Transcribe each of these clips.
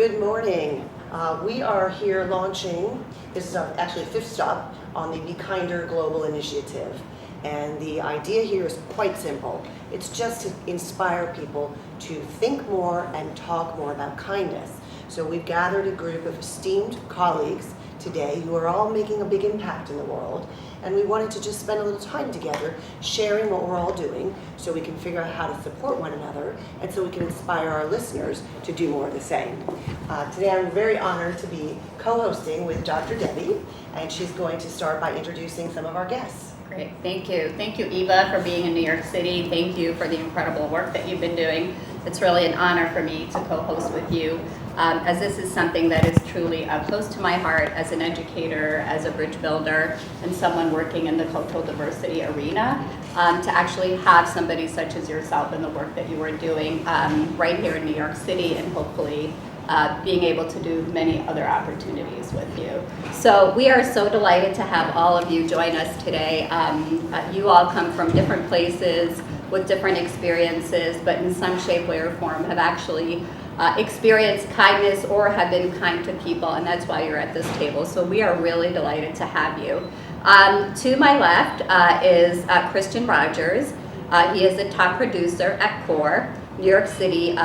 Good morning. We are here launching, this is our actually fifth stop on the Bekindr Global Initiative. And the idea here is quite simple. It's just to inspire people to think more and talk more about kindness. So we've gathered a group of esteemed colleagues today who are all making a big impact in the world. And we wanted to just spend a little time together sharing what we're all doing so we can figure out how to support one another and so we can inspire our listeners to do more of the same. Today I'm very honored to be co-hosting with Dr. Debbie, and she's going to start by introducing some of our guests. Great, thank you. Thank you, Eva, for being in New York City. Thank you for the incredible work that you've been doing. It's really an honor for me to co-host with you, as this is something that is truly close to my heart as an educator, as a bridge builder, and someone working in the cultural diversity arena, to actually have somebody such as yourself in the work that you are doing right here in New York City, and hopefully being able to do many other opportunities with you. So we are so delighted to have all of you join us today. You all come from different places with different experiences, but in some shape, way, or form have actually experienced kindness or have been kind to people, and that's why you're at this table. So we are really delighted to have you. To my left is Christian Rogers. He is a top producer at CORE, New York City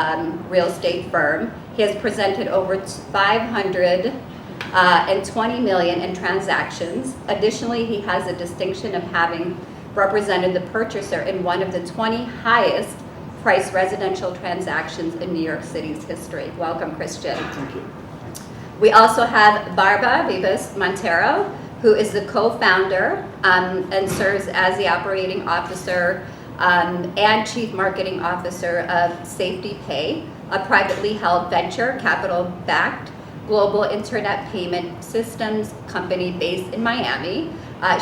real estate firm. He has presented over 520 million in transactions. Additionally, he has the distinction of having represented the purchaser in one of the 20 highest priced residential transactions in New York City's history. Welcome, Christian. Thank you. We also have Barbara Vivas Montero, who is the co-founder and serves as the operating officer and chief marketing officer of Safety Pay, a privately held venture capital-backed global internet payment systems company based in Miami.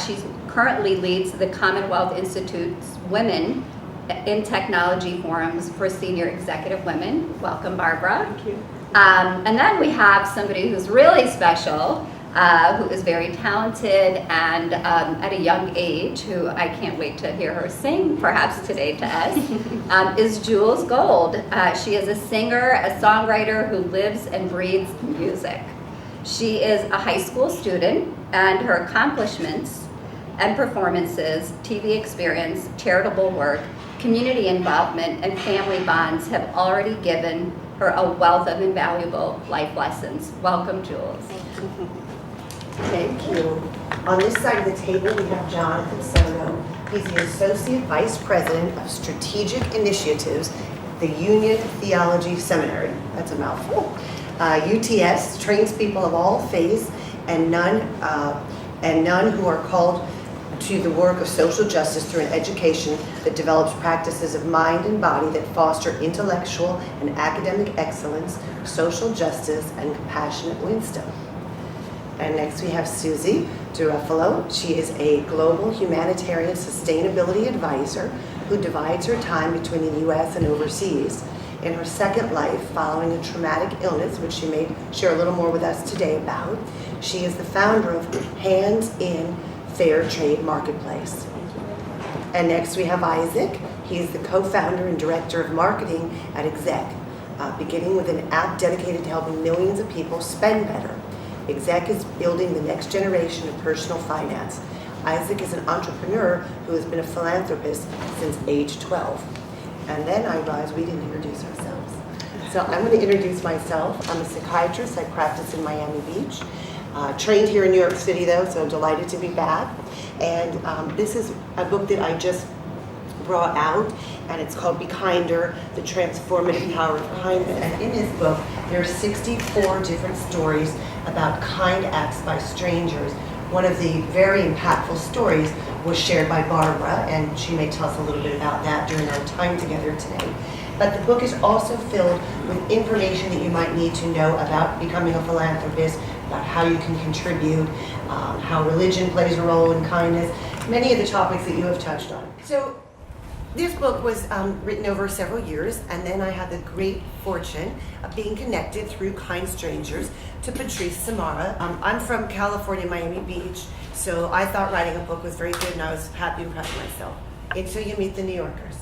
She currently leads the Commonwealth Institute's Women in Technology Forums for Senior Executive Women. Welcome, Barbara. Thank you. And then we have somebody who's really special, who is very talented and at a young age, who I can't wait to hear her sing perhaps today to us, is Jules Gold. She is a singer, a songwriter who lives and breathes music. She is a high school student, and her accomplishments and performances, TV experience, charitable work, community involvement, and family bonds have already given her a wealth of invaluable life lessons. Welcome, Jules. Thank you. On this side of the table, we have Jonathan Soto. He's the Associate Vice President of Strategic Initiatives, the Union Theology Seminary. That's a mouthful. UTS trains people of all faiths and none who are called to the work of social justice through an education that develops practices of mind and body that foster intellectual and academic excellence, social justice, and compassionate wisdom. And next we have Susie DiRuffalo. She is a global humanitarian sustainability advisor who divides her time between the U.S. and overseas. In her second life, following a traumatic illness, which she may share a little more with us today about, she is the founder of Hands In Fair Trade Marketplace. And next we have Isaac. He is the co-founder and director of marketing at Exec, beginning with an app dedicated to helping millions of people spend better. Exec is building the next generation of personal finance. Isaac is an entrepreneur who has been a philanthropist since age 12. And then I realized we didn't introduce ourselves. So I'm going to introduce myself. I'm a psychiatrist. I practice in Miami Beach. Trained here in New York City, though, so delighted to be back. And this is a book that I just brought out, and it's called Bekindr, The Transformative Power of Kindness. And in this book, there are 64 different stories about kind acts by strangers. One of the very impactful stories was shared by Barbara, and she may tell us a little bit about that during our time together today. But the book is also filled with information that you might need to know about becoming a philanthropist, about how you can contribute, how religion plays a role in kindness, many of the topics that you have touched on. So this book was written over several years, and then I had the great fortune of being connected through kind strangers to Patrice Samara. I'm from California, Miami Beach, so I thought writing a book was very good, and I was happy and proud of myself. Until you meet the New Yorkers.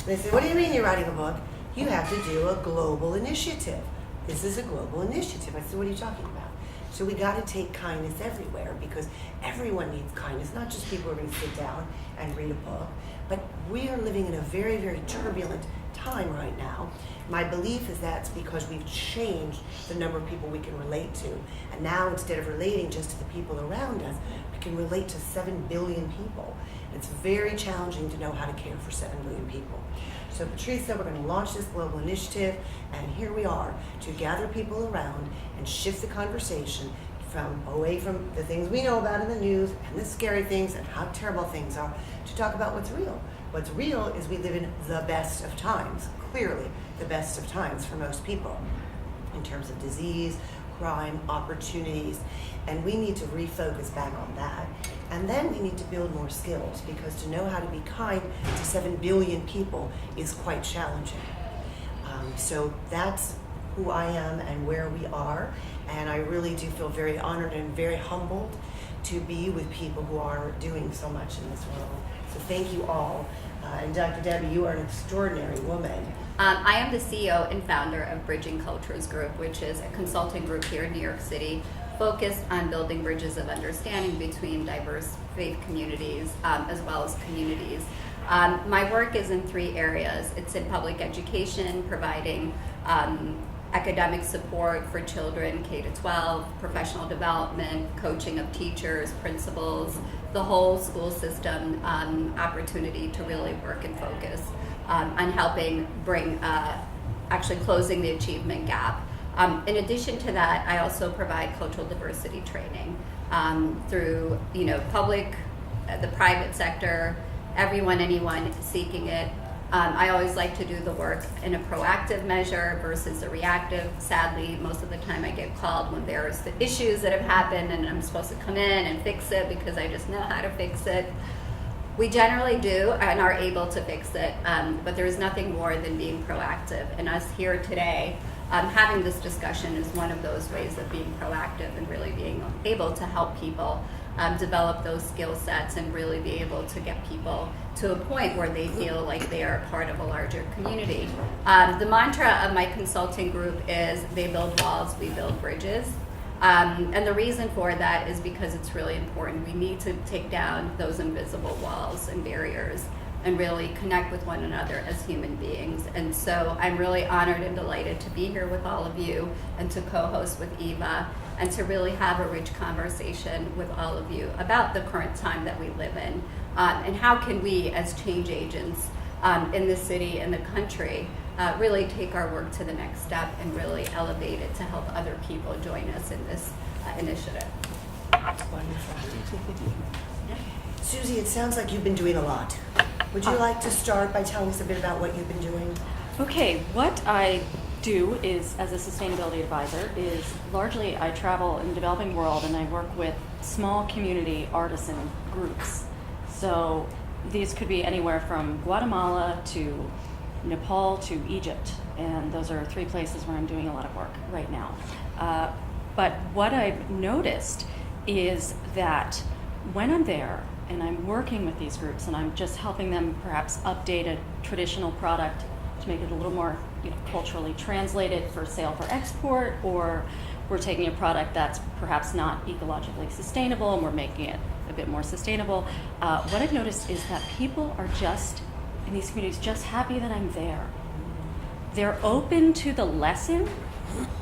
They say, what do you mean you're writing a book? You have to do a global initiative. this is a global initiative. I said, what are you talking about? So we got to take kindness everywhere because everyone needs kindness, not just people who are going to sit down and read a book. But we are living in a very, very turbulent time right now. My belief is that's because we've changed the number of people we can relate to. And now instead of relating just to the people around us, we can relate to 7 billion people. It's very challenging to know how to care for 7 billion people. So Patricia, we're going to launch this global initiative, and here we are to gather people around and shift the conversation from away from the things we know about in the news and the scary things and how terrible things are to talk about what's real. What's real is we live in the best of times, clearly the best of times for most people in terms of disease, crime, opportunities, and we need to refocus back on that. And then we need to build more skills because to know how to be kind to 7 billion people is quite challenging. So that's who I am and where we are, and I really do feel very honored and very humbled to be with people who are doing so much in this world. So thank you all. And Dr. Debbie, you are an extraordinary woman. I am the CEO and founder of Bridging Cultures Group, which is a consulting group here in New York City focused on building bridges of understanding between diverse faith communities as well as communities. My work is in 3 areas. It's in public education, providing academic support for children K-12, professional development, coaching of teachers, principals, the whole school system opportunity to really work and focus on helping bring, actually closing the achievement gap. In addition to that, I also provide cultural diversity training through, public, the private sector, everyone, anyone seeking it. I always like to do the work in a proactive measure versus a reactive. Sadly, most of the time I get called when there's the issues that have happened and I'm supposed to come in and fix it because I just know how to fix it. We generally do and are able to fix it, but there is nothing more than being proactive. And us here today, having this discussion is one of those ways of being proactive and really being able to help people develop those skill sets and really be able to get people to a point where they feel like they are part of a larger community. The mantra of my consulting group is they build walls, we build bridges. And the reason for that is because it's really important. We need to take down those invisible walls and barriers and really connect with one another as human beings. And so I'm really honored and delighted to be here with all of you and to co-host with Eva and to really have a rich conversation with all of you about the current time that we live in and how can we as change agents in the city and the country really take our work to the next step and really elevate it to help other people join us in this initiative. Susie, it sounds like you've been doing a lot. Would you like to start by telling us a bit about what you've been doing? Okay, what I do is, as a sustainability advisor, is largely I travel in the developing world and I work with small community artisan groups. So these could be anywhere from Guatemala to Nepal to Egypt, and those are 3 places where I'm doing a lot of work right now. But what I've noticed is that when I'm there and I'm working with these groups and I'm just helping them perhaps update a traditional product to make it a little more culturally translated for sale for export, or we're taking a product that's perhaps not ecologically sustainable and we're making it a bit more sustainable, what I've noticed is that people are just in these communities just happy that I'm there. They're open to the lesson,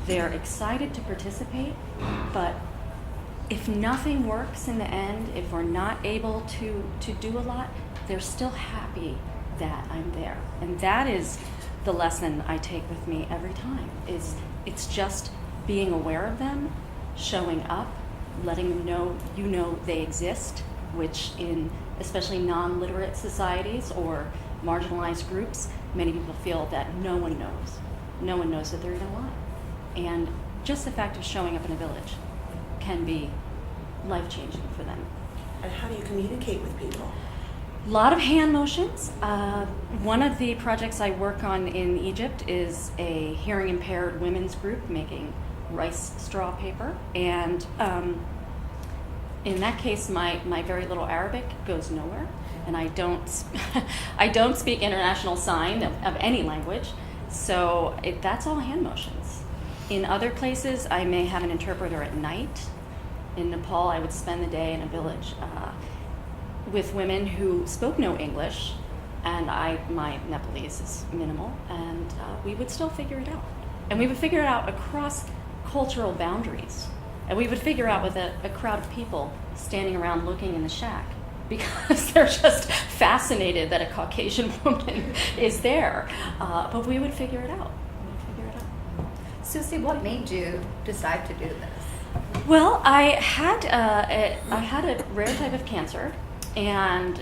they're excited to participate, but if nothing works in the end, if we're not able to do a lot, they're still happy that I'm there. And that is the lesson I take with me every time, is it's just being aware of them, showing up, letting them know they exist, which in especially non-literate societies or marginalized groups, many people feel that no one knows. No one knows that they're even alive. And just the fact of showing up in a village can be life-changing for them. And how do you communicate with people? A lot of hand motions. One of the projects I work on in Egypt is a hearing impaired women's group making rice straw paper. And in that case, my very little Arabic goes nowhere. And I don't speak international sign of any language. So that's all hand motions. In other places, I may have an interpreter at night. In Nepal, I would spend the day in a village with women who spoke no English, and my Nepalese is minimal, and we would still figure it out. And we would figure it out across cultural boundaries. And we would figure out with a crowd of people standing around looking in the shack because they're just fascinated that a Caucasian woman is there. But we would figure it out. Susie, what made you decide to do this? Well, I had a rare type of cancer, and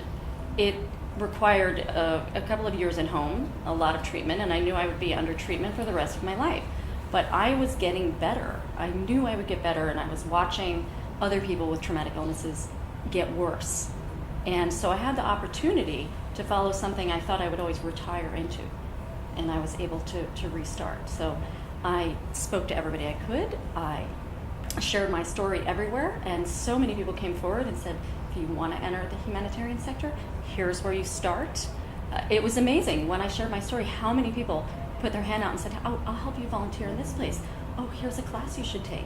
it required a couple of years in home, a lot of treatment, and I knew I would be under treatment for the rest of my life. But I was getting better. I knew I would get better, and I was watching other people with traumatic illnesses get worse. And so I had the opportunity to follow something I thought I would always retire into, and I was able to restart. So I spoke to everybody I could. I shared my story everywhere, and so many people came forward and said, if you want to enter the humanitarian sector, here's where you start. It was amazing when I shared my story, how many people put their hand out and said, oh, I'll help you volunteer in this place. Oh, here's a class you should take.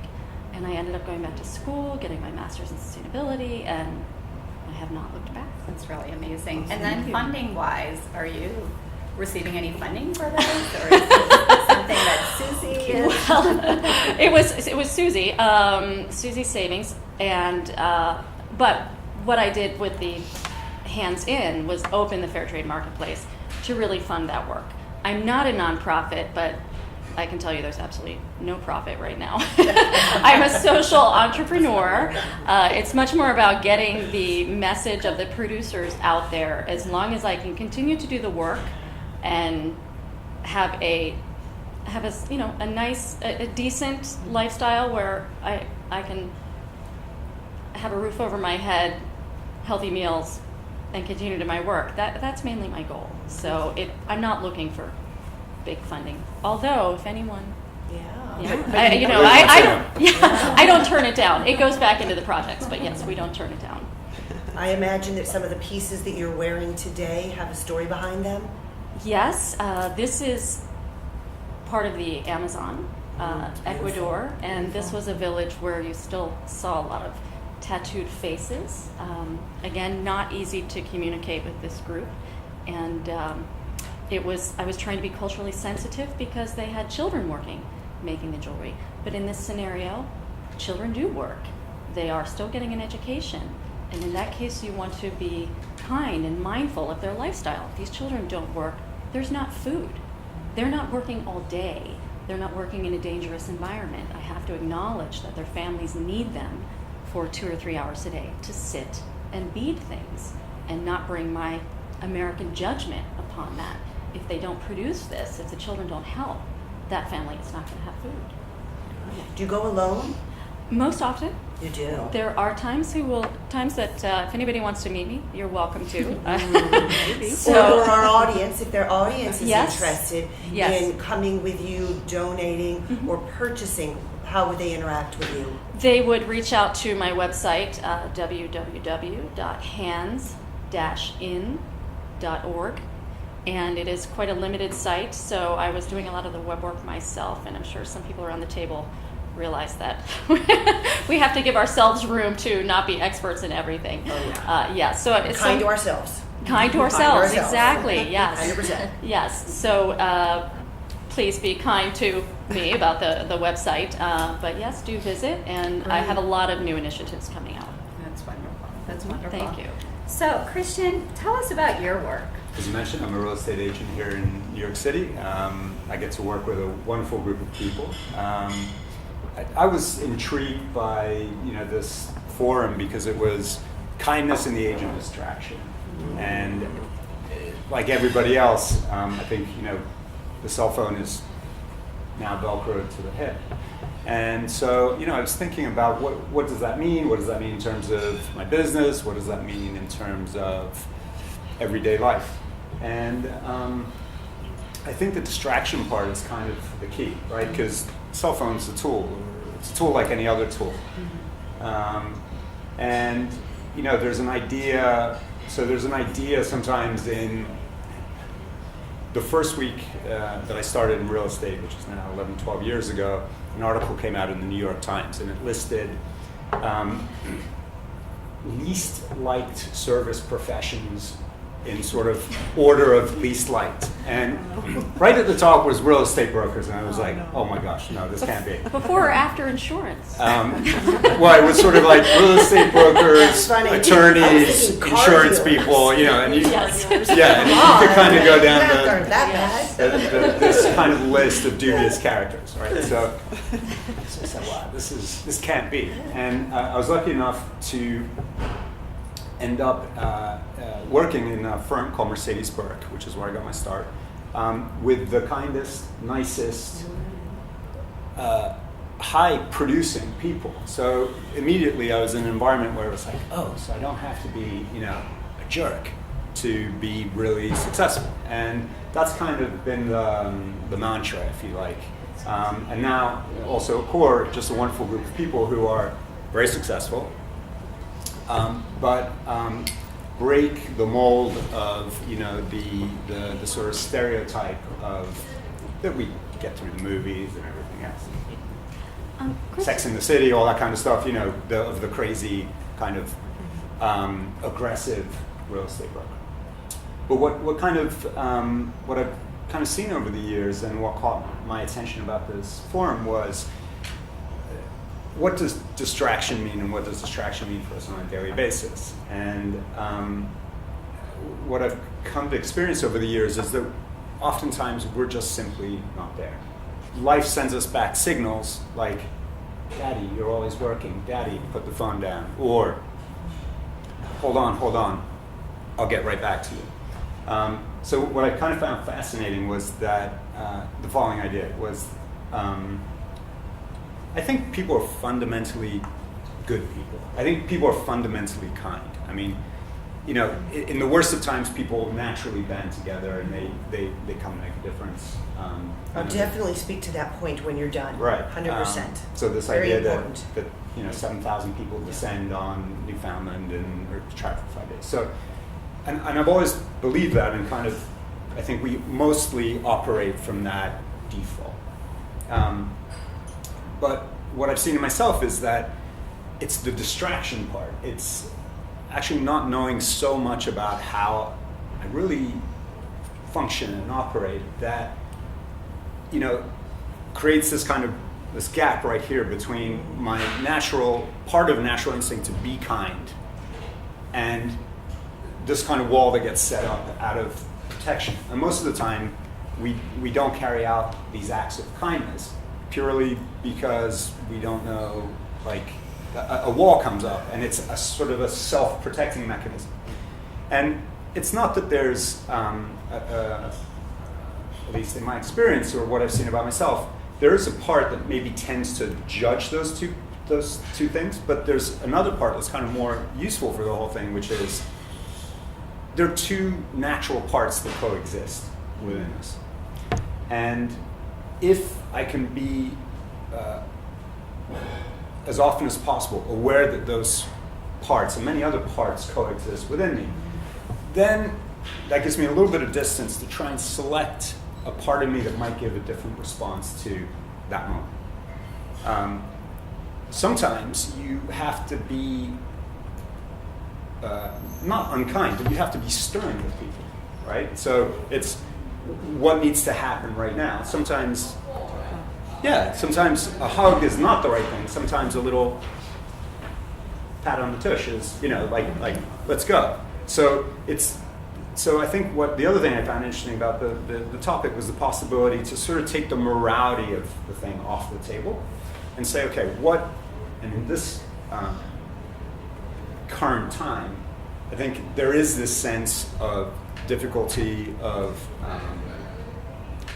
And I ended up going back to school, getting my master's in sustainability, and I have not looked back. That's really amazing. And then funding-wise, are you receiving any funding for this, or is it something that Susie is? Well, it was Susie, Susie's savings, and but what I did with the hands in was open the fair trade marketplace to really fund that work. I'm not a nonprofit, but I can tell you there's absolutely no profit right now. I'm a social entrepreneur. It's much more about getting the message of the producers out there. As long as I can continue to do the work and have a nice, a decent lifestyle where I can have a roof over my head, healthy meals, and continue to my work. That's mainly my goal. So I'm not looking for big funding. Although, if anyone, I don't turn it down. It goes back into the projects, but yes, we don't turn it down. I imagine that some of the pieces that you're wearing today have a story behind them. Yes, this is part of the Amazon, Ecuador, and this was a village where you still saw a lot of tattooed faces. Again, not easy to communicate with this group, and I was trying to be culturally sensitive because they had children making the jewelry. But in this scenario, children do work. They are still getting an education, and in that case, you want to be kind and mindful of their lifestyle. If these children don't work, there's not food. They're not working all day. They're not working in a dangerous environment. I have to acknowledge that their families need them for 2 or 3 hours a day to sit and bead things and not bring my American judgment upon that. If they don't produce this, if the children don't help, that family is not going to have food. Do you go alone? Most often. You do. There are times that if anybody wants to meet me, you're welcome to. Maybe. So, or our audience, if their audience is Yes. interested Yes. in coming with you, donating, or purchasing, how would they interact with you? they would reach out to my website, www.hands-in.org. And it is quite a limited site, so I was doing a lot of the web work myself, and I'm sure some people around the table realize that we have to give ourselves room to not be experts in everything. Oh, yeah. So it's Kind to ourselves. Kind to ourselves, exactly. Yes. 100%. Yes. So please be kind to me about the website. But yes, do visit, and I have a lot of new initiatives coming out. That's wonderful. That's wonderful. Thank you. So, Christian, tell us about your work. As you mentioned, I'm a real estate agent here in New York City. I get to work with a wonderful group of people. I was intrigued by this forum because it was kindness in the age of distraction, and like everybody else, I think the cell phone is now Velcroed to the hip. And so, I was thinking about what does that mean? What does that mean in terms of my business? What does that mean in terms of everyday life? And I think the distraction part is kind of the key, right? Because cell phone's a tool. It's a tool like any other tool. And there's an idea. So there's an idea sometimes in the first week that I started in real estate, which is now 11, 12 years ago, an article came out in the New York Times, and it listed least liked service professions in sort of order of least liked. And right at the top was real estate brokers, and I was oh my gosh, no, this can't be. Before or after insurance? Well, it was sort of like real estate brokers, attorneys, insurance people, you know, and you, Yes. yeah, and you could kind of go down Aren't that bad? this kind of list of dubious characters, right? So I said, wow, this can't be. And I was lucky enough to end up working in a firm called Mercedes-Burke, which is where I got my start, with the kindest, nicest, high-producing people. So immediately I was in an environment where it was like, oh, so I don't have to be, you know, a jerk to be really successful. And that's kind of been the mantra, if you like. And now also at Core, just a wonderful group of people who are very successful, but break the mold of, you know, the sort of stereotype of that we get through the movies and everything else. Sex in the City, all that kind of stuff, you know, of the crazy kind of aggressive real estate broker. But what I've kind of seen over the years and what caught my attention about this forum was, what does distraction mean, and what does distraction mean for us on a daily basis? And what I've come to experience over the years is that oftentimes we're just simply not there. Life sends us back signals like, Daddy, you're always working. Daddy, put the phone down. Or, hold on, I'll get right back to you. So what I kind of found fascinating was that the following idea was, I think people are fundamentally good people. I think people are fundamentally kind. I mean, you know, in the worst of times, people naturally band together and they come to make a difference. I'll definitely speak to that point when you're done. Right. 100%. So this Very idea important. that you know 7,000 people descend on Newfoundland or track for 5 days. So, and I've always believed that, and kind of, I think we mostly operate from that default. But what I've seen in myself is that it's the distraction part. It's actually not knowing so much about how I really function and operate that, you know, creates this kind of this gap right here between my part of natural instinct to be kind and this kind of wall that gets set up out of protection. And most of the time, we don't carry out these acts of kindness purely because we don't know, like, a wall comes up and it's a sort of a self-protecting mechanism. And it's not that there's, at least in my experience or what I've seen about myself, there is a part that maybe tends to judge those two things, but there's another part that's kind of more useful for the whole thing, which is there are two natural parts that coexist within us. And if I can be, as often as possible, aware that those parts and many other parts coexist within me, then that gives me a little bit of distance to try and select a part of me that might give a different response to that moment. Sometimes you have to be not unkind, but you have to be stern with people, right? So it's what needs to happen right now. Sometimes a hug is not the right thing. Sometimes a little pat on the tush is, you know, like let's go. So I think what the other thing I found interesting about the topic was the possibility to sort of take the morality of the thing off the table and say, okay, and in this current time, I think there is this sense of difficulty, of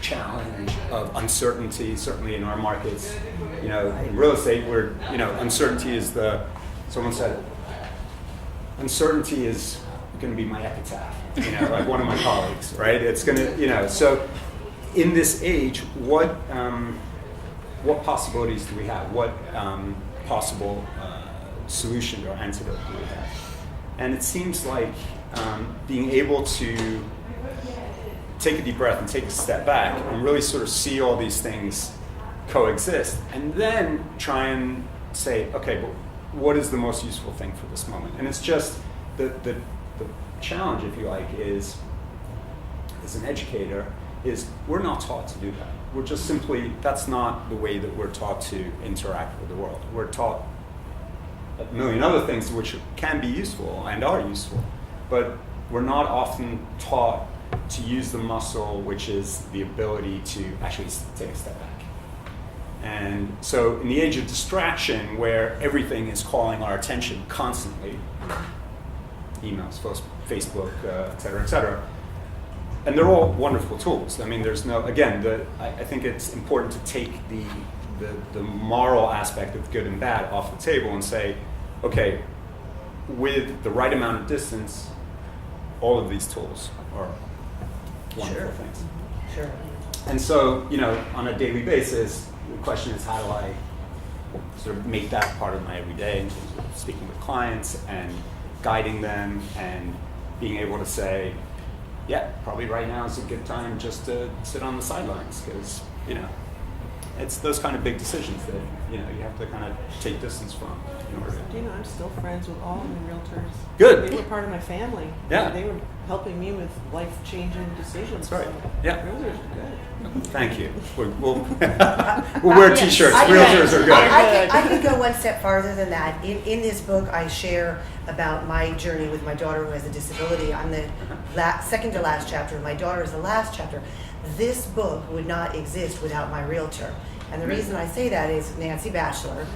challenge, of uncertainty, certainly in our markets. You know, in real estate, where, you know, uncertainty is someone said, uncertainty is going to be my epitaph, you know, like one of my colleagues, right? It's going to, you know, so in this age, what possibilities do we have? What possible solution or antidote do we have? And it seems like being able to take a deep breath and take a step back and really sort of see all these things coexist, and then try and say, okay, but what is the most useful thing for this moment? And it's just the challenge, if you like, is as an educator, is we're not taught to do that. We're just simply, that's not the way that we're taught to interact with the world. We're taught a million other things which can be useful and are useful, but we're not often taught to use the muscle, which is the ability to actually take a step back. And so in the age of distraction, where everything is calling our attention constantly, emails, Facebook, et cetera, and they're all wonderful tools. I mean, there's no, again, I think it's important to take the moral aspect of good and bad off the table and say, okay, with the right amount of distance, all of these tools are wonderful things. Sure. And so, you know, on a daily basis, the question is, how do I sort of make that part of my everyday in terms of speaking with clients and guiding them and being able to say, yeah, probably right now is a good time just to sit on the sidelines, because, you know, it's those kind of big decisions that, you know, you have to kind of take distance from in order to. Do you know, I'm still friends with all my realtors. Good. They were part of my family. Yeah. They were helping me with life-changing decisions. That's right. So Yeah. realtors are good. Thank you. We'll wear t-shirts. Realtors are good. I could go one step farther than that. In this book, I share about my journey with my daughter who has a disability. I'm the second to last chapter. My daughter is the last chapter. This book would not exist without my realtor. And the reason I say that is Nancy Batchelor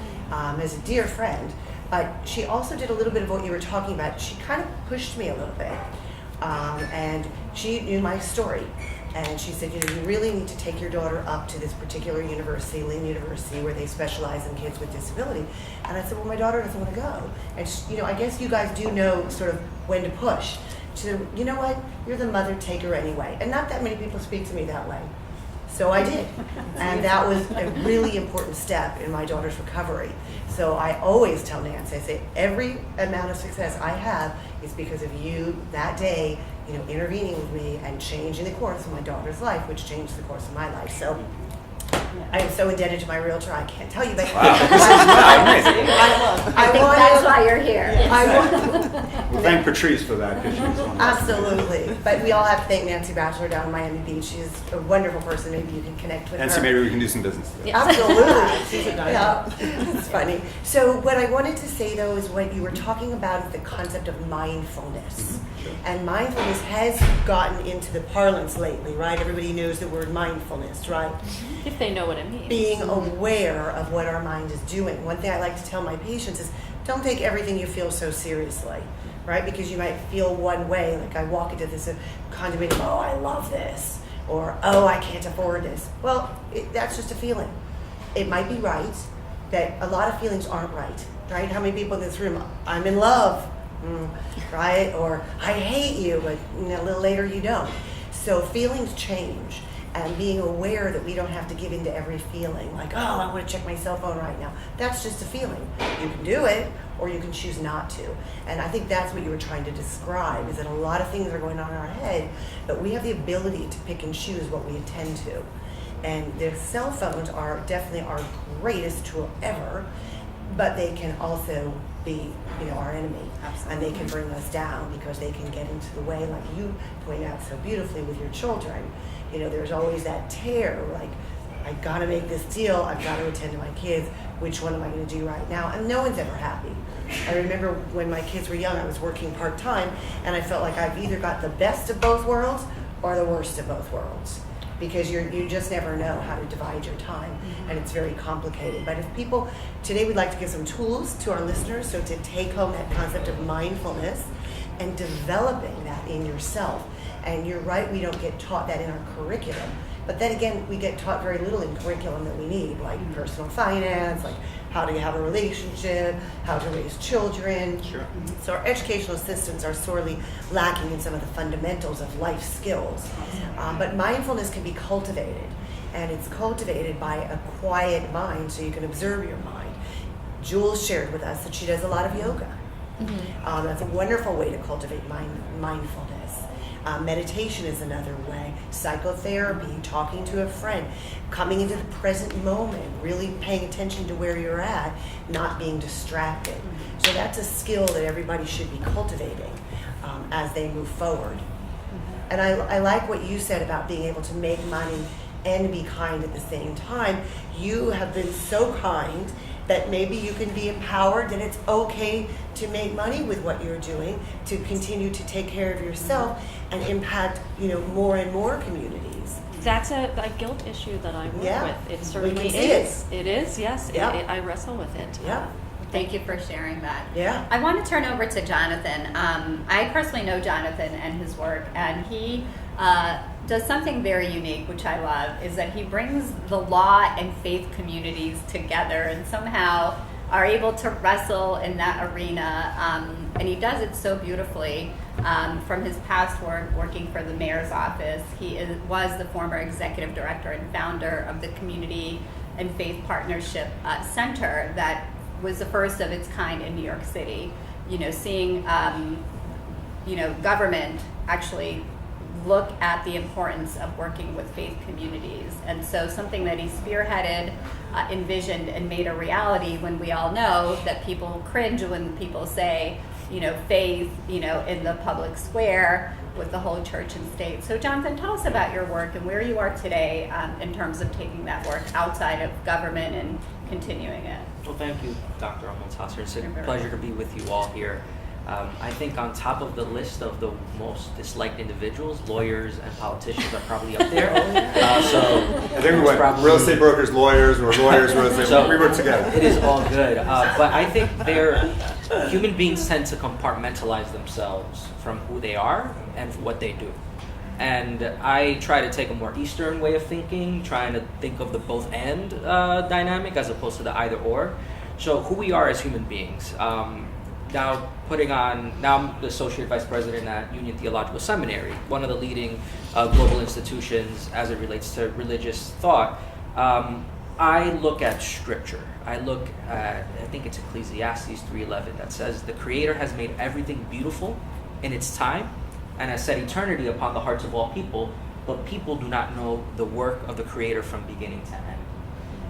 is a dear friend, but she also did a little bit of what you were talking about. She kind of pushed me a little bit. And she knew my story. And she said, you know, you really need to take your daughter up to this particular university, Lynn University, where they specialize in kids with disability. And I said, well, my daughter doesn't want to go. And she, you know, I guess you guys do know sort of when to push. She said, you know what, you're the mother, take her anyway. And not that many people speak to me that way. So I did. And that was a really important step in my daughter's recovery. So I always tell Nancy, I say, every amount of success I have is because of you that day, you know, intervening with me and changing the course of my daughter's life, which changed the course of my life. So I am so indebted to my realtor, I can't tell you, but Wow, this is amazing. I think that's why you're here. We'll thank Patrice for that, because she's wonderful. Absolutely. But we all have to thank Nancy Batchelor down in Miami Beach. She's a wonderful person. Maybe you can connect with Nancy, her. maybe we can do some business together. Absolutely. She's a dynamo. Yeah, it's funny. So what I wanted to say, though, is what you were talking about is the concept of mindfulness. Sure. And mindfulness has gotten into the parlance lately, right? Everybody knows the word mindfulness, right? If they know what it means. Being aware of what our mind is doing. One thing I like to tell my patients is, don't take everything you feel so seriously, right? Because you might feel one way, like I walk into this condominium, oh, I love this, or oh, I can't afford this. Well, that's just a feeling. It might be right that a lot of feelings aren't right? How many people in this room, I'm in love, right? Or I hate you, but a little later you don't. So feelings change. And being aware that we don't have to give in to every feeling, like, oh, I want to check my cell phone right now. That's just a feeling. You can do it, or you can choose not to. And I think that's what you were trying to describe, is that a lot of things are going on in our head, but we have the ability to pick and choose what we attend to. And the cell phones are definitely our greatest tool ever, but they can also be, you know, our enemy. Absolutely. And they can bring us down because they can get into the way, like you point out so beautifully with your children. You know, there's always that tear, like, I gotta make this deal, I've got to attend to my kids, which one am I gonna do right now? And no one's ever happy. I remember when my kids were young, I was working part-time, and I felt like I've either got the best of both worlds or the worst of both worlds. Because you just never know how to divide your time, and it's very complicated. But if people, today we'd like to give some tools to our listeners, so to take home that concept of mindfulness and developing that in yourself. And you're right, we don't get taught that in our curriculum. But then again, we get taught very little in curriculum that we need, like personal finance, like how to have a relationship, how to raise children. Sure. So our educational systems are sorely lacking in some of the fundamentals of life skills. But mindfulness can be cultivated, and it's cultivated by a quiet mind, so you can observe your mind. Jules shared with us that she does a lot of yoga. That's a wonderful way to cultivate mindfulness. Meditation is another way. Psychotherapy, talking to a friend, coming into the present moment, really paying attention to where you're at, not being distracted. So that's a skill that everybody should be cultivating as they move forward. And I like what you said about being able to make money and be kind at the same time. You have been so kind that maybe you can be empowered, that it's okay to make money with what you're doing, to continue to take care of yourself and impact, more and more communities. That's a guilt issue that I work Yeah. with. It We certainly can see is. It is, yes. Yeah. I wrestle with it. Yeah, Thank you for sharing that. yeah. I want to turn over to Jonathan. I personally know Jonathan and his work, and he does something very unique, which I love, is that he brings the law and faith communities together and somehow are able to wrestle in that arena. And he does it so beautifully. From his past work working for the mayor's office, was the former executive director and founder of the Community and Faith Partnership Center that was the first of its kind in New York City. Seeing government actually look at the importance of working with faith communities. And so something that he spearheaded, envisioned, and made a reality, when we all know that people cringe when people say, faith, in the public square with the whole church and state. So Jonathan, tell us about your work and where you are today in terms of taking that work outside of government and continuing it. Well, thank you, Dr. Almonstaser. It's a You're very pleasure to be with you all here. I think on top of the list of the most disliked individuals, lawyers and politicians are probably up there. I think we went real estate brokers, lawyers, or lawyers, real estate. So we work together. It is all good. But I think human beings tend to compartmentalize themselves from who they are and what they do. And I try to take a more Eastern way of thinking, trying to think of the both and dynamic as opposed to the either or. So who we are as human beings. Now I'm the Associate Vice President at Union Theological Seminary, one of the leading global institutions as it relates to religious thought. I look at Scripture. I think it's Ecclesiastes 3:11 that says, "The Creator has made everything beautiful in its time and has set eternity upon the hearts of all people, but people do not know the work of the Creator from beginning to end."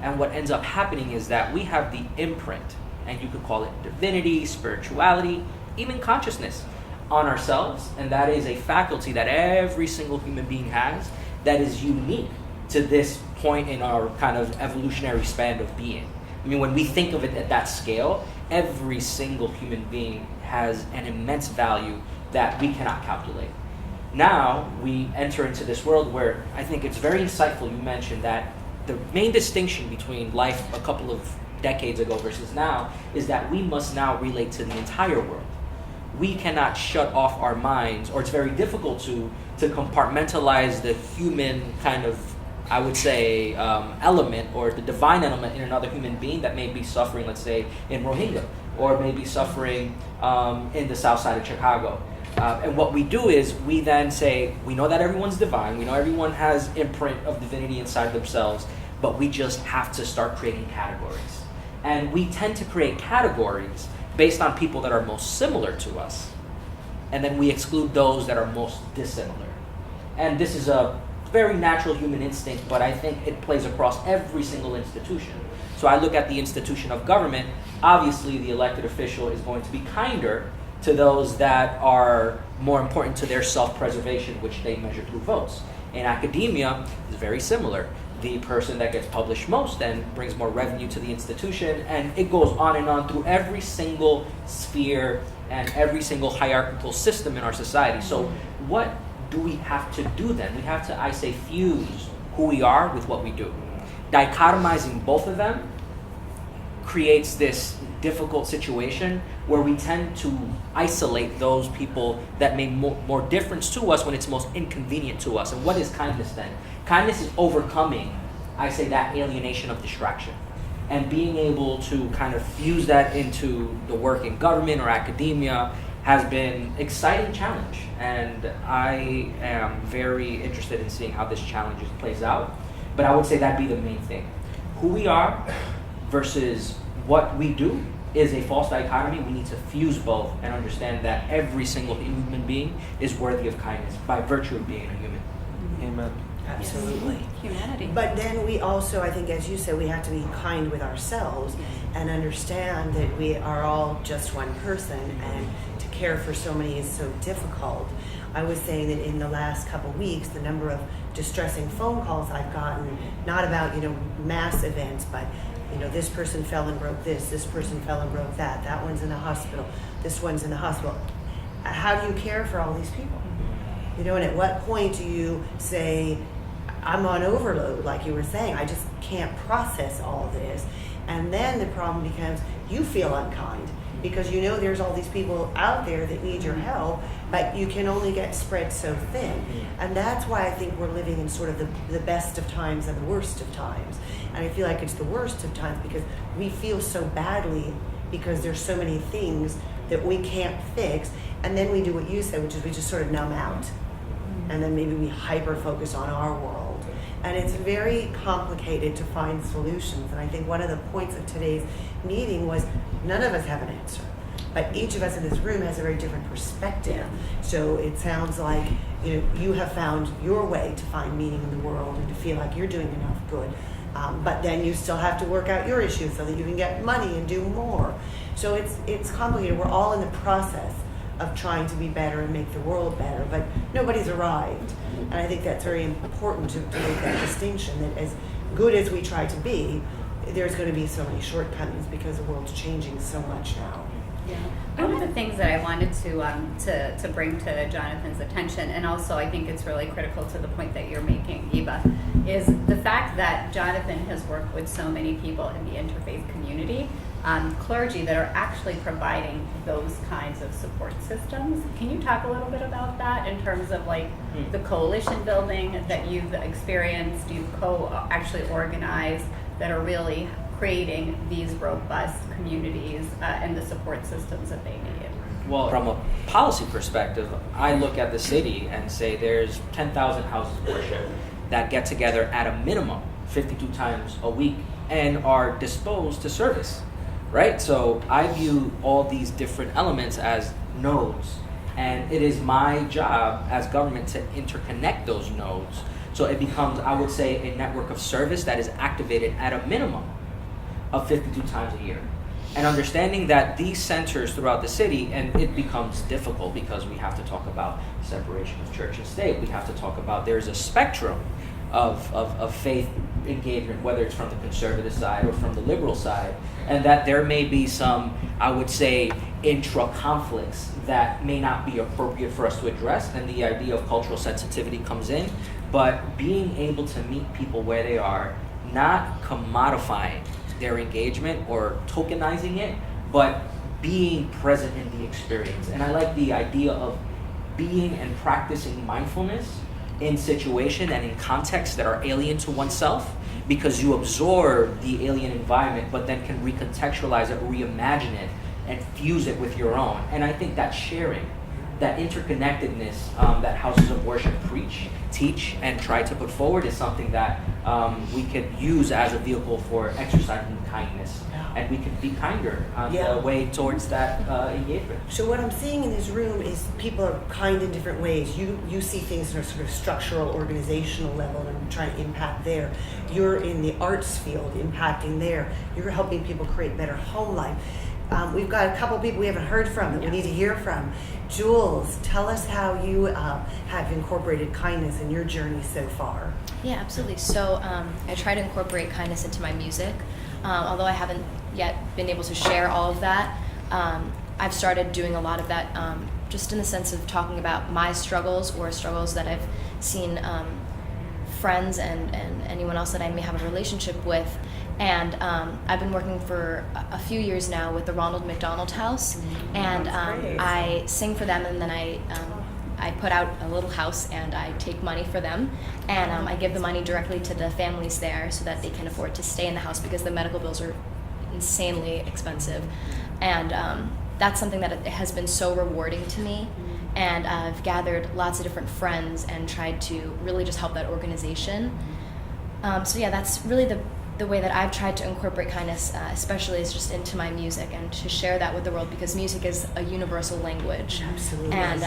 And what ends up happening is that we have the imprint, and you could call it divinity, spirituality, even consciousness, on ourselves. And that is a faculty that every single human being has that is unique to this point in our kind of evolutionary span of being. I mean, when we think of it at that scale, every single human being has an immense value that we cannot calculate. Now, we enter into this world where I think it's very insightful you mentioned that the main distinction between life a couple of decades ago versus now is that we must now relate to the entire world. We cannot shut off our minds, or it's very difficult to compartmentalize the human kind of, I would say, element or the divine element in another human being that may be suffering, let's say, in Rohingya, or may be suffering in the south side of Chicago. And what we do is we then say, we know that everyone's divine, we know everyone has imprint of divinity inside themselves, but we just have to start creating categories. And we tend to create categories based on people that are most similar to us. And then we exclude those that are most dissimilar. And this is a very natural human instinct, but I think it plays across every single institution. So I look at the institution of government. Obviously, the elected official is going to be kinder to those that are more important to their self-preservation, which they measure through votes. In academia, it's very similar. The person that gets published most then brings more revenue to the institution, and it goes on and on through every single sphere and every single hierarchical system in our society. So what do we have to do then? We have to, I say, fuse who we are with what we do. Dichotomizing both of them creates this difficult situation where we tend to isolate those people that make more difference to us when it's most inconvenient to us. And what is kindness then? Kindness is overcoming, I say, that alienation of distraction and being able to kind of fuse that into the work in government or academia has been an exciting challenge. And I am very interested in seeing how this challenge plays out. But I would say that'd be the main thing. Who we are versus what we do is a false dichotomy. We need to fuse both and understand that every single human being is worthy of kindness by virtue of being a human. Amen. Absolutely. Humanity. But then we also, I think, as you said, we have to be kind with ourselves and understand that we are all just one person, and to care for so many is so difficult. I was saying that in the last couple weeks, the number of distressing phone calls I've gotten, not about, mass events, but, this person fell and broke this person fell and broke that one's in the hospital, this one's in the hospital. How do you care for all these people? And at what point do you say, I'm on overload, like you were saying, I just can't process all of this. And then the problem becomes you feel unkind because there's all these people out there that need your help, but you can only get spread so thin. And that's why I think we're living in sort of the best of times and the worst of times. And I feel like it's the worst of times because we feel so badly because there's so many things that we can't fix. And then we do what you said, which is we just sort of numb out. And then maybe we hyper-focus on our world. And it's very complicated to find solutions. And I think one of the points of today's meeting was none of us have an answer. But each of us in this room has a very different perspective. So it sounds like you have found your way to find meaning in the world and to feel like you're doing enough good. But then you still have to work out your issues so that you can get money and do more. So it's complicated. We're all in the process of trying to be better and make the world better, but nobody's arrived. And I think that's very important to make that distinction, that as good as we try to be, there's going to be so many shortcomings because the world's changing so much now. One of the things that I wanted to bring to Jonathan's attention, and also I think it's really critical to the point that you're making, Eva, is the fact that Jonathan has worked with so many people in the interfaith community, clergy that are actually providing those kinds of support systems. Can you talk a little bit about that in terms of the coalition building that you've experienced, you've actually organized, that are really creating these robust communities and the support systems that they need? Well, from a policy perspective, I look at the city and say there's 10,000 houses of worship that get together at a minimum 52 times a week and are disposed to service, right? So I view all these different elements as nodes, and it is my job as government to interconnect those nodes. So it becomes, I would say, a network of service that is activated at a minimum of 52 times a year. And understanding that these centers throughout the city, and it becomes difficult because we have to talk about separation of church and state. We have to talk about there's a spectrum of faith engagement, whether it's from the conservative side or from the liberal side, and that there may be some, I would say, intra-conflicts that may not be appropriate for us to address, and the idea of cultural sensitivity comes in. But being able to meet people where they are, not commodifying their engagement or tokenizing it, but being present in the experience. And I like the idea of being and practicing mindfulness in situation and in contexts that are alien to oneself, because you absorb the alien environment but then can recontextualize it, reimagine it, and fuse it with your own. And I think that sharing, that interconnectedness that houses of worship teach, and try to put forward is something that we could use as a vehicle for exercising kindness. And we could be kinder on the way towards that engagement. So what I'm seeing in this room is people are kind in different ways. You see things at a sort of structural, organizational level and trying to impact there. You're in the arts field, impacting there. You're helping people create better home life. We've got a couple people we haven't heard from that we need to hear from. Jules, tell us how you have incorporated kindness in your journey so far. Yeah, absolutely. So I try to incorporate kindness into my music. Although I haven't yet been able to share all of that, I've started doing a lot of that just in the sense of talking about my struggles or struggles that I've seen friends and anyone else that I may have a relationship with. And I've been working for a few years now with the Ronald McDonald House, and I sing for them, and then I put out a little house and I take money for them, and I give the money directly to the families there so that they can afford to stay in the house because the medical bills are insanely expensive. And that's something that has been so rewarding to me. And I've gathered lots of different friends and tried to really just help that organization. So yeah, that's really the the way that I've tried to incorporate kindness, especially, is just into my music and to share that with the world, because music is a universal language. Absolutely. And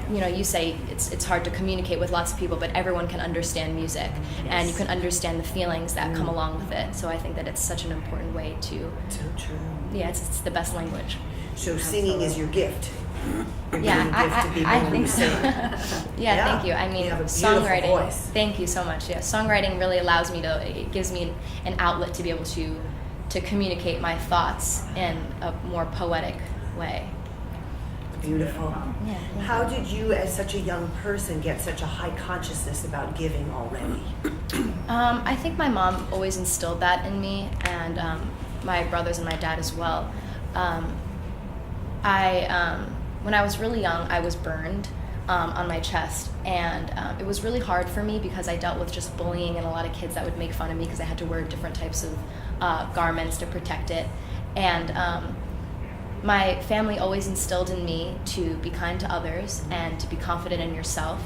you know, you say it's hard to communicate with lots of people, but everyone can understand music, and you can understand the feelings that come along with it. So I think that it's such an important way to. So true. Yeah, it's the best language. So singing is your gift. You're Yeah, giving a gift to people I when think you so. sing. Yeah, thank you. I mean, You have a beautiful songwriting. voice. Thank you so much. Yeah, songwriting really allows me to. It gives me an outlet to be able to communicate my thoughts in a more poetic way. Beautiful. Yeah. thank How you. did you, as such a young person, get such a high consciousness about giving already? I think my mom always instilled that in me, and my brothers and my dad as well. When I was really young, I was burned on my chest, and it was really hard for me because I dealt with just bullying and a lot of kids that would make fun of me because I had to wear different types of garments to protect it. And my family always instilled in me to be kind to others and to be confident in yourself.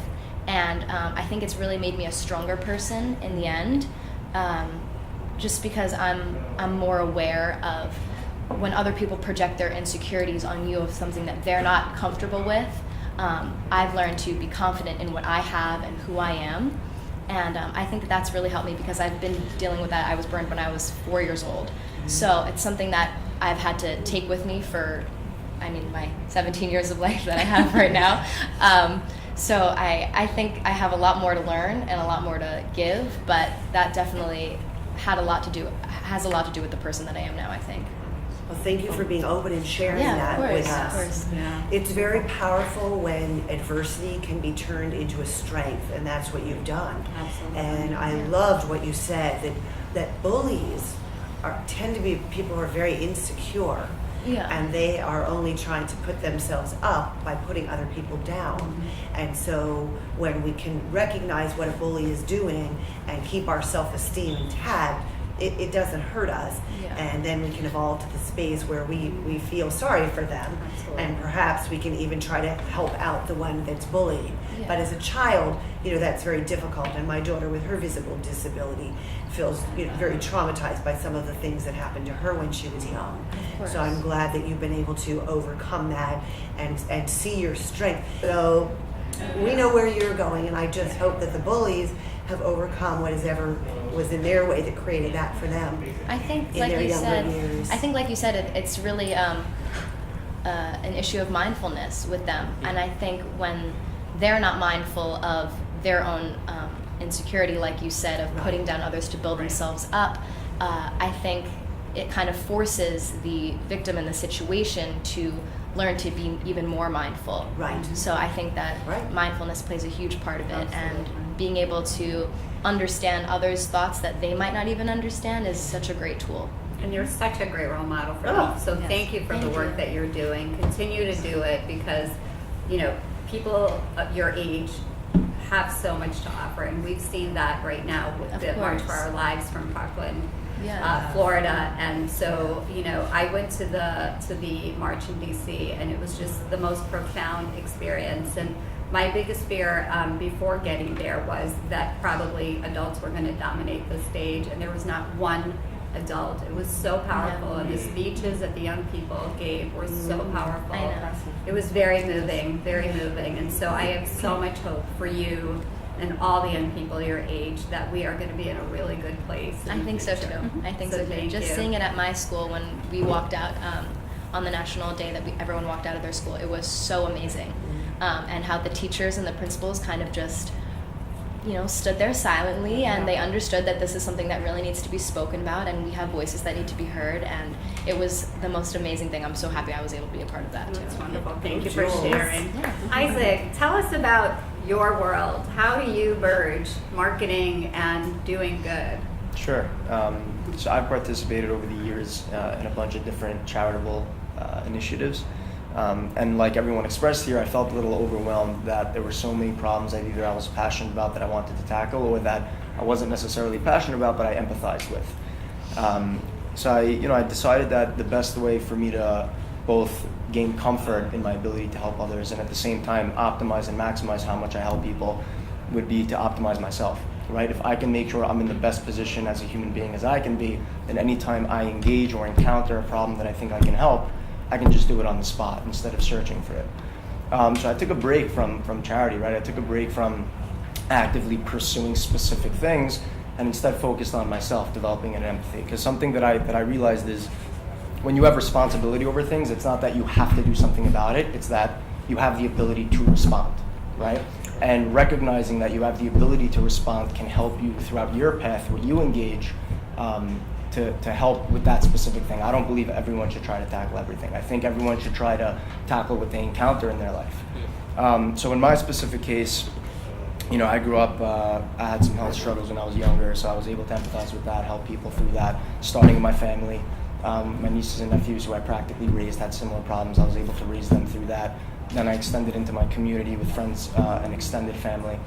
And I think it's really made me a stronger person in the end, just because I'm more aware of when other people project their insecurities on you of something that they're not comfortable with. I've learned to be confident in what I have and who I am. And I think that that's really helped me because I've been dealing with that. I was burned when I was 4 years old. So it's something that I've had to take with me for, my 17 years of life that I have right now. So I think I have a lot more to learn and a lot more to give, but that definitely has a lot to do with the person that I am now, I think. Well, thank you for being open and sharing Yeah, that of course, with us. of course. Yeah. It's very powerful when adversity can be turned into a strength, and that's what you've done. Absolutely. And I loved what you said, that bullies tend to be people who are very insecure. Yeah. And they are only trying to put themselves up by putting other people down. Mm-hmm. And so when we can recognize what a bully is doing and keep our self-esteem intact, it doesn't hurt us. Yeah. And then we can evolve to the space where we feel sorry for them. Absolutely. And perhaps we can even try to help out the one that's bullied. Yeah. But as a child, that's very difficult. And my daughter with her visible disability feels very traumatized by some of the things that happened to her when she was young. course. So I'm glad that you've been able to overcome that and see your strength. So we know where you're going, and I just hope that the bullies have overcome whatever was in their way that created that for them. I think, in like their you younger said, years. it's really an issue of mindfulness with them, and I think when they're not mindful of their own insecurity, like you said, of putting down others to build themselves up, I think it kind of forces the victim in the situation to learn to be even more mindful. Right. So I think that Right. mindfulness plays a huge part of it, Absolutely. and being able to understand others' thoughts that they might not even understand is such a great tool. And you're such a great role model for Oh, me. So yes. thank you for Thank the work you. that you're doing. Continue to do it because, people of your age have so much to offer. And we've seen that right now with Of the March for course. Our Lives from Parkland, Yeah. Florida. And so, I went to the march in DC, and it was just the most profound experience. And my biggest fear before getting there was that probably adults were going to dominate the stage, and there was not one adult. It was so powerful, Yeah. and the speeches that the young people gave were so powerful. I know. It was very moving, and so I have so much hope for you and all the young people your age that we are going to be in a really good place. in I the think so future. too. I think So so too. thank Just you. seeing it at my school when we walked out on the national day that everyone walked out of their school, it was so amazing. And how the teachers and the principals kind of just, stood there silently, and they understood that this is something that really needs to be spoken about, and we have voices that need to be heard. And it was the most amazing thing. I'm so happy I was able to be a part of that too. That's wonderful. Thank you for Jules. sharing. Yeah. Isaac, tell us about your world. How do you merge marketing and doing good? Sure. So I've participated over the years in a bunch of different charitable initiatives. And like everyone expressed here, I felt a little overwhelmed that there were so many problems that either I was passionate about that I wanted to tackle, or that I wasn't necessarily passionate about but I empathized with. So I decided that the best way for me to both gain comfort in my ability to help others and at the same time optimize and maximize how much I help people would be to optimize myself. right? If I can make sure I'm in the best position as a human being as I can be, then anytime I engage or encounter a problem that I think I can help, I can just do it on the spot instead of searching for it. So I took a break from charity, right? I took a break from actively pursuing specific things and instead focused on myself, developing an empathy. Because something that I realized is when you have responsibility over things, it's not that you have to do something about it, it's that you have the ability to respond, right? And recognizing that you have the ability to respond can help you throughout your path where you engage to help with that specific thing. I don't believe everyone should try to tackle everything. I think everyone should try to tackle what they encounter in their life. So in my specific case, I grew up, I had some health struggles when I was younger, so I was able to empathize with that, help people through that, starting in my family. My nieces and nephews who I practically raised had similar problems. I was able to raise them through that. Then I extended into my community with friends and extended family.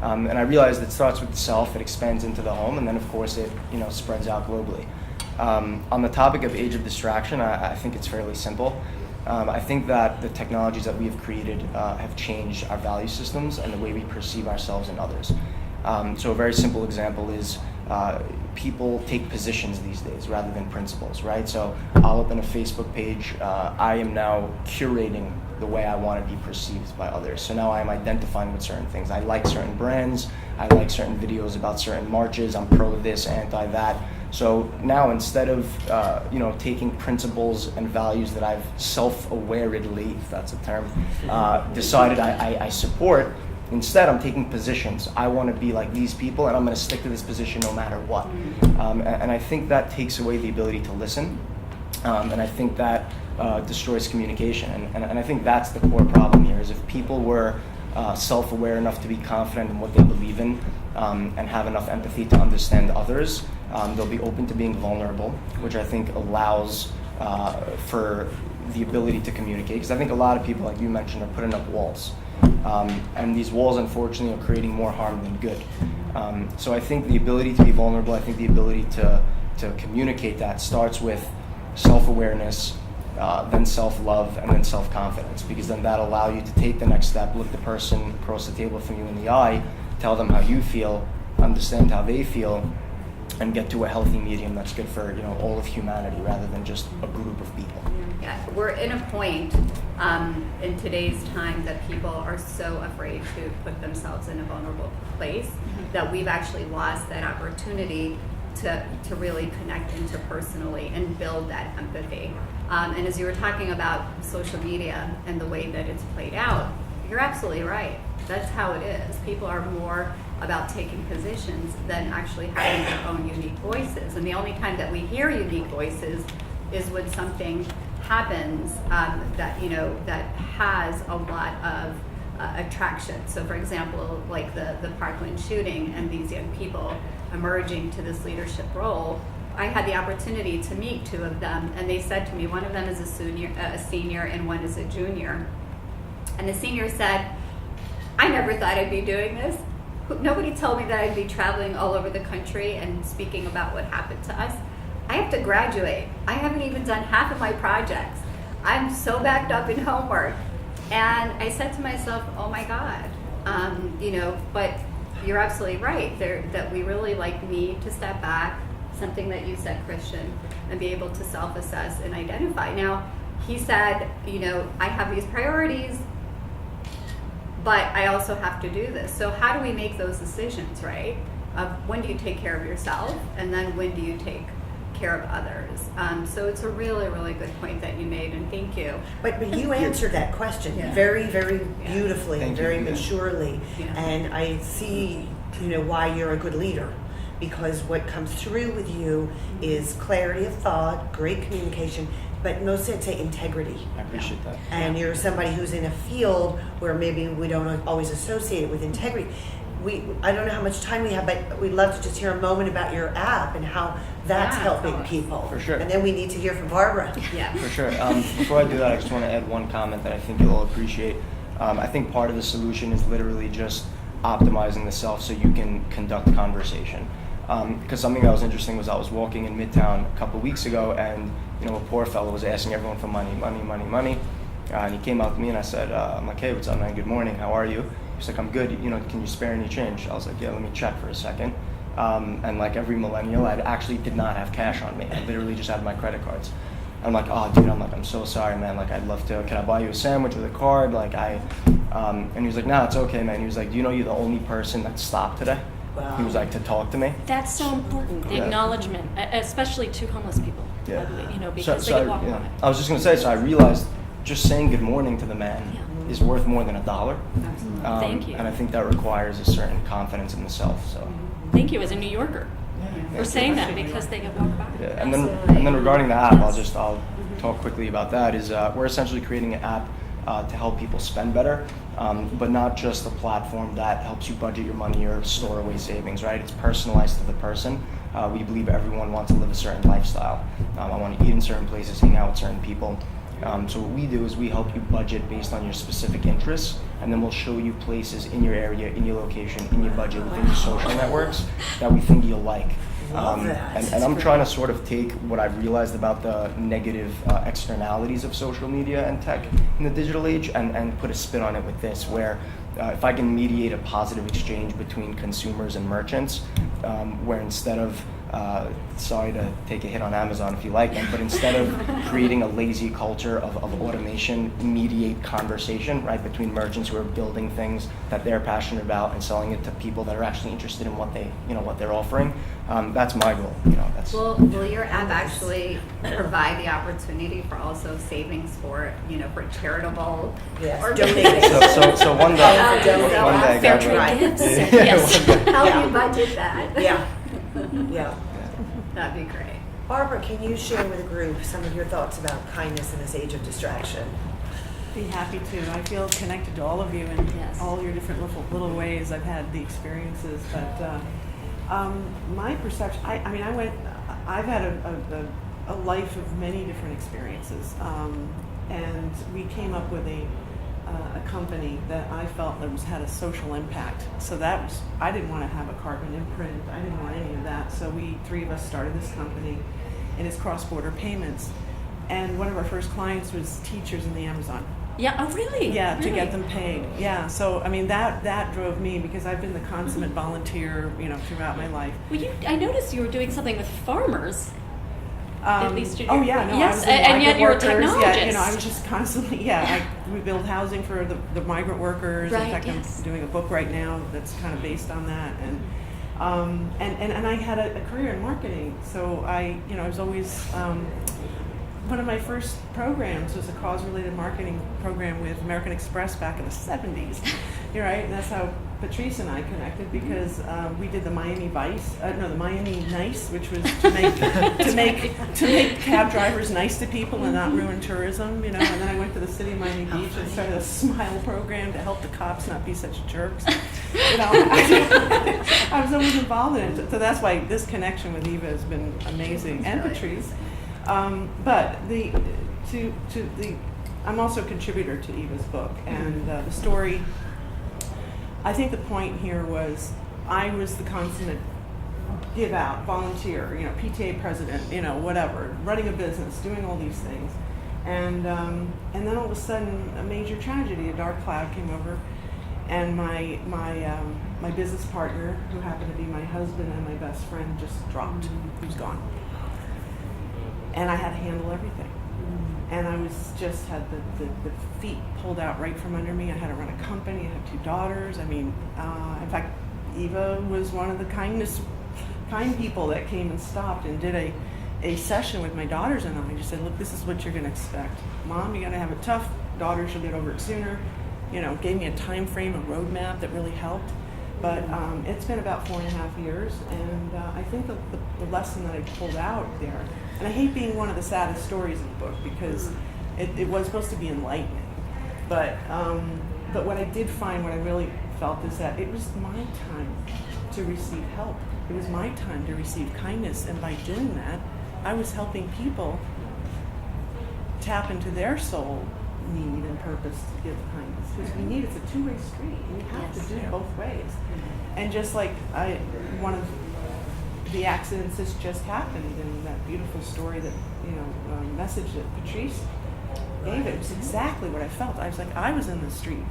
And I realized it starts with the self, it expands into the home, and then of course it spreads out globally. On the topic of age of distraction, I think it's fairly simple. I think that the technologies that we have created have changed our value systems and the way we perceive ourselves and others. So a very simple example is people take positions these days rather than principles, right? So I'll open a Facebook page. I am now curating the way I want to be perceived by others. So now I'm identifying with certain things. I like certain brands. I like certain videos about certain marches. I'm pro this, anti that. So now instead of taking principles and values that I've self-awaredly, if that's a term, decided I support, instead I'm taking positions. I want to be like these people and I'm going to stick to this position no matter what. And I think that takes away the ability to listen. And I think that destroys communication. And I think that's the core problem here, is if people were self-aware enough to be confident in what they believe in and have enough empathy to understand others, they'll be open to being vulnerable, which I think allows for the ability to communicate. Because I think a lot of people, like you mentioned, are putting up walls. And these walls, unfortunately, are creating more harm than good. So I think the ability to be vulnerable, I think the ability to communicate that starts with self-awareness, then self-love, and then self-confidence, because then that'll allow you to take the next step, look the person across the table from you in the eye, tell them how you feel, understand how they feel, and get to a healthy medium that's good for all of humanity rather than just a group of people. Yeah, we're in a point in today's time that people are so afraid to put themselves in a vulnerable place that we've actually lost that opportunity to really connect interpersonally and build that empathy. And as you were talking about social media and the way that it's played out, you're absolutely right. That's how it is. People are more about taking positions than actually having their own unique voices. And the only time that we hear unique voices is when something happens that has a lot of attraction. So for example, like the Parkland shooting and these young people emerging to this leadership role, I had the opportunity to meet two of them, and they said to me, one of them is a senior and one is a junior. And the senior said, I never thought I'd be doing this. Nobody told me that I'd be traveling all over the country and speaking about what happened to us. I have to graduate. I haven't even done half of my projects. I'm so backed up in homework. And I said to myself, oh my God, but you're absolutely right, that we really need to step back, something that you said, Christian, and be able to self-assess and identify. Now, he said, I have these priorities, but I also have to do this. So how do we make those decisions, right? Of when do you take care of yourself, and then when do you take care of others? So it's a really, really good point that you made, and thank you. But you answered that question very, very beautifully and very maturely. Yeah. And I see, why you're a good leader. Because what comes through with you is clarity of thought, great communication, but mostly I'd say integrity. I appreciate that. And you're somebody who's in a field where maybe we don't always associate it with integrity. I don't know how much time we have, but we'd love to just hear a moment about your app and how that's helping people. For sure. And then we need to hear from Barbara. Yeah. For sure. Before I do that, I just want to add one comment that I think you'll all appreciate. I think part of the solution is literally just optimizing the self so you can conduct conversation. Because something that was interesting was I was walking in Midtown a couple weeks ago, and a poor fellow was asking everyone for money. And he came up to me and I said, I'm like, hey, what's up, man? Good morning. How are you? He's like, I'm good, you know, can you spare any change? I was like, yeah, let me check for a second. And like every millennial, I actually did not have cash on me. I literally just had my credit cards. I'm like, oh, dude, I'm so sorry, man. Like, I'd love to, can I buy you a sandwich with a card? Like, and he was like, nah, it's okay, man. He was like, do you know you're the only person that stopped today? Wow. He was like, to talk to me. That's so important, the Yeah. acknowledgement, especially to homeless people. Yeah. I believe, you know, because they So, could walk you know, by. I was just gonna say, so I realized just saying good morning to the man Yeah. is worth more than $1. Thank you. And I think that requires a certain confidence in the self. So, Thank you as a New Yorker for you. saying that because they could walk by. Yeah. And then regarding the app, I'll talk quickly about that. Is we're essentially creating an app to help people spend better, but not just a platform that helps you budget your money or store away savings. Right? It's personalized to the person. We believe everyone wants to live a certain lifestyle. I want to eat in certain places, hang out with certain people. So what we do is we help you budget based on your specific interests, and then we'll show you places in your area, in your location, in your budget, within your social networks that we think you'll like. Love that. And I'm trying to sort of take what I've realized about the negative externalities of social media and tech in the digital age and put a spin on it with this, where if I can mediate a positive exchange between consumers and merchants, where instead of sorry to take a hit on Amazon if you like them, but instead of creating a lazy culture of automation, mediate conversation, right, between merchants who are building things that they're passionate about and selling it to people that are actually interested in what they're offering. That's my goal. Will your app actually provide the opportunity for also savings for charitable Yes, organizations? So one day, Fair God trade willing. gifts. Yeah, Yes. one day. How Yeah. do you budget that? Yeah. That'd be great. Barbara, can you share with the group some of your thoughts about kindness in this age of distraction? Be happy to. I feel connected to all of you in Yes. all your different little ways. I've had the experiences, but my perception. I've had a life of many different experiences, and we came up with a company that I felt that had a social impact. So I didn't want to have a carbon imprint. I didn't want any of that. So we three of us started this company, and it's cross-border payments. And one of our first clients was teachers in the Amazon. Yeah, oh really? Yeah, Really? to get them paid. Yeah, so I mean that drove me because I've been the consummate volunteer, throughout my life. Well, I noticed you were doing something with farmers. At least you oh do. yeah, no, Yes, I was in and yet migrant you're a workers. technologist. Yeah, I was just constantly we build housing for the migrant workers. Right, In fact, yes. I'm doing a book right now that's kind of based on that, and I had a career in marketing, so I was always one of my first programs was a cause-related marketing program with American Express back in the 70s. You're right, and that's how Patrice and I connected because we did the Miami Nice, which was to make cab drivers nice to people and not ruin tourism. And then I went to the city of Miami Beach and started a Smile program to help the cops not be such jerks. I was always involved in it, so that's why this connection with Eva has been amazing, and Patrice. But I'm also a contributor to Eva's book, and the story. I think the point here was I was the consummate give out, volunteer, PTA president, whatever, running a business, doing all these things, and then all of a sudden a major tragedy, a dark cloud came over, and my business partner, who happened to be my husband and my best friend, just dropped. He was gone. And I had to handle everything. And I just had the feet pulled out right from under me. I had to run a company. I have 2 daughters. In fact, Eva was one of the kind people that came and stopped and did a session with my daughters and I. Just said, look, this is what you're going to expect. Mom, you're going to have it tough. Daughters, you'll get over it sooner. Gave me a time frame, a roadmap that really helped. But it's been about 4.5 years, and I think the lesson that I pulled out there, and I hate being one of the saddest stories in the book because it was supposed to be enlightening, but what I did find, what I really felt is that it was my time to receive help. It was my time to receive kindness, and by doing that, I was helping people tap into their soul need and purpose to give kindness, because we need it's a two-way street. You have to do both ways. And just like one of the accidents that's just happened, and that beautiful story that message that Patrice gave it was exactly what I felt. I was like, I was in the street,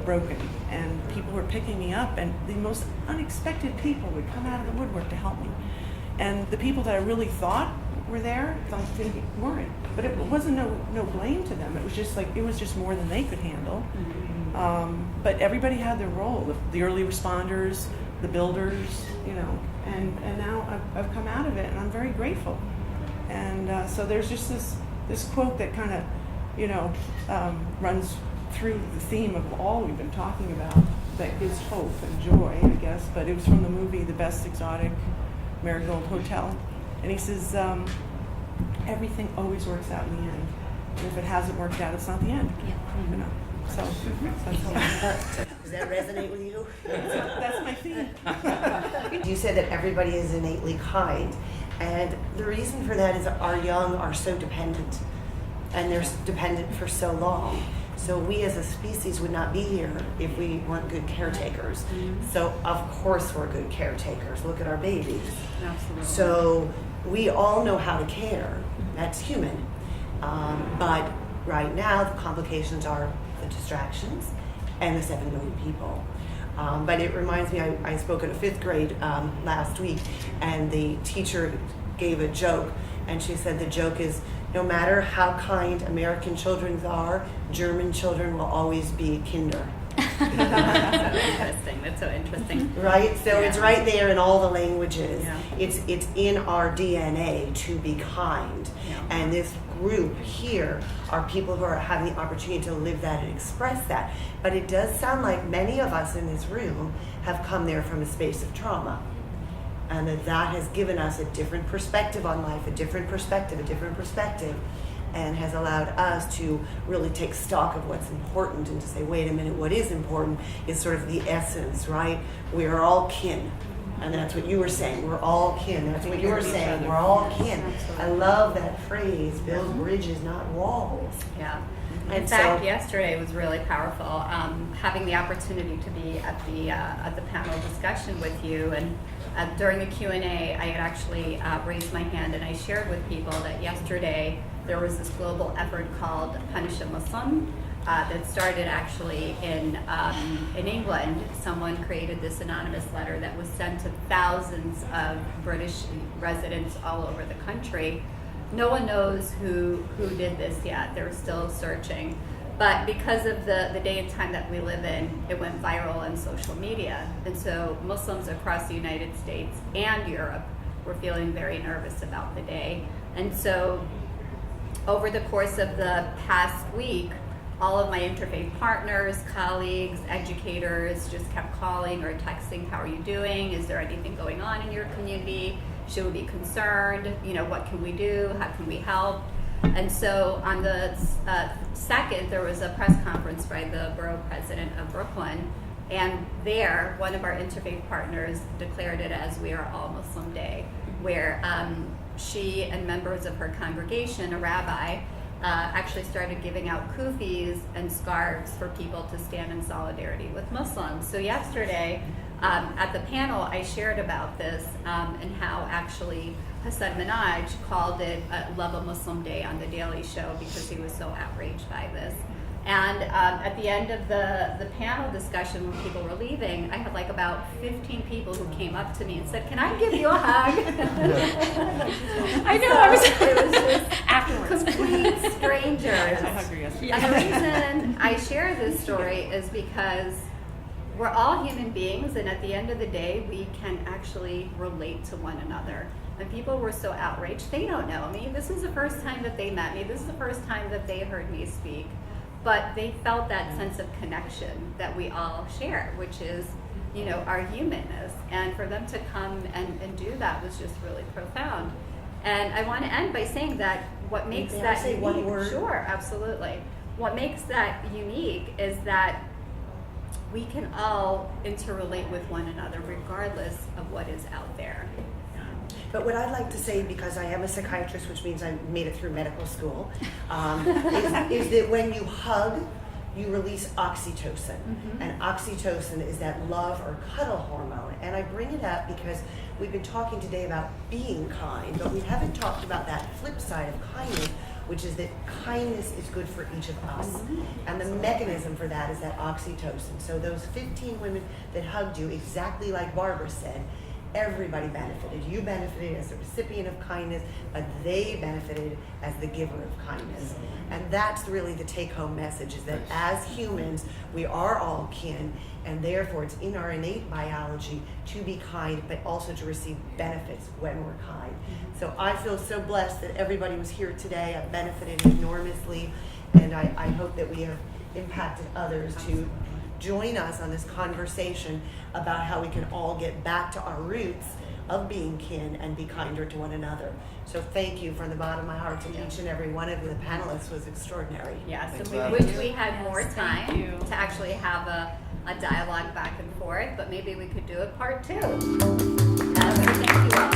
broken, and people were picking me up, and the most unexpected people would come out of the woodwork to help me. And the people that I really thought were there weren't. But it wasn't no blame to them. It was just like, it was just more than they could handle. But everybody had their role. The early responders, the builders, and now I've come out of it, and I'm very grateful. And so there's just this quote that kind of, runs through the theme of all we've been talking about, that gives hope and joy, I guess. But it was from the movie The Best Exotic Marigold Hotel. And he says, everything always works out in the end. And if it hasn't worked out, it's not the end. Yeah. So that's all. Does that resonate with you? That's my theme. You said that everybody is innately kind, and the reason for that is our young are so dependent, and they're dependent for so long. So we as a species would not be here if we weren't good caretakers. So of course we're good caretakers. Look at our babies. Absolutely. So we all know how to care. That's human. But right now the complications are the distractions and the 7 million people. But it reminds me, I spoke at a 5th grade last week, and the teacher gave a joke, and she said the joke is, no matter how kind American children are, German children will always be Kinder. That's so interesting. Right? So Yeah. it's right there in all the languages. Yeah. It's in our DNA to be kind. Yeah. And this group here are people who are having the opportunity to live that and express that. But it does sound like many of us in this room have come there from a space of trauma. And that has given us a different perspective on life, a different perspective, and has allowed us to really take stock of what's important and to say, wait a minute, what is important is sort of the essence, right? We are all kin. And that's what you were saying. We're all kin. That's what you were saying. We're all kin. I love that phrase, build bridges, not walls. Yeah. In And fact, so- yesterday was really powerful. Having the opportunity to be at the panel discussion with you, and during the Q&A, I had actually raised my hand and I shared with people that yesterday there was this global effort called Punish a Muslim that started actually in England. Someone created this anonymous letter that was sent to thousands of British residents all over the country. No one knows who did this yet. They're still searching. But because of the day and time that we live in, it went viral on social media. And so Muslims across the United States and Europe were feeling very nervous about the day. And so over the course of the past week, all of my interfaith partners, colleagues, educators just kept calling or texting, how are you doing? Is there anything going on in your community? Should we be concerned? What can we do? How can we help? And so on the 2nd, there was a press conference by the borough president of Brooklyn. And there, one of our interfaith partners declared it as We Are All Muslim Day, where she and members of her congregation, a rabbi, actually started giving out kufis and scarves for people to stand in solidarity with Muslims. So yesterday, at the panel, I shared about this and how actually Hassan Minhaj called it Love a Muslim Day on The Daily Show because he was so outraged by this. And at the end of the panel discussion, when people were leaving, I had like about 15 people who came up to me and said, "Can I give you a hug?" I know. It was just Afterwards. complete strangers. I hugged her yesterday. And the reason I share this story is because we're all human beings, and at the end of the day, we can actually relate to one another. And people were so outraged. They don't know me. This is the first time that they met me. This is the first time that they heard me speak. But they felt that sense of connection that we all share, which is, our humanness. And for them to come and do that was just really profound. And I want to end by saying that what makes May I that say unique, one word? Sure, absolutely. What makes that unique is that we can all interrelate with one another regardless of what is out there. But what I'd like to say, because I am a psychiatrist, which means I made it through medical school, is that when you hug, you release oxytocin. And oxytocin is that love or cuddle hormone. And I bring it up because we've been talking today about being kind, but we haven't talked about that flip side of kindness, which is that kindness is good for each of us. And the mechanism for that is that oxytocin. So those 15 women that hugged you, exactly like Barbara said, everybody benefited. You benefited as a recipient of kindness, but they benefited as the giver of kindness. And that's really the take-home message, is that as humans, we are all kin, and therefore it's in our innate biology to be kind, but also to receive benefits when we're kind. So I feel so blessed that everybody was here today. I've benefited enormously, and I hope that we have impacted others to join us on this conversation about how we can all get back to our roots of being kin and be kinder to one another. So thank you from the bottom of my heart to each and every one of you. The panelists was extraordinary. Yes, Thanks and for we having wish us. we had more Yes, time thank you. to actually have a dialogue back and forth, but maybe we could do a part 2. So thank you all.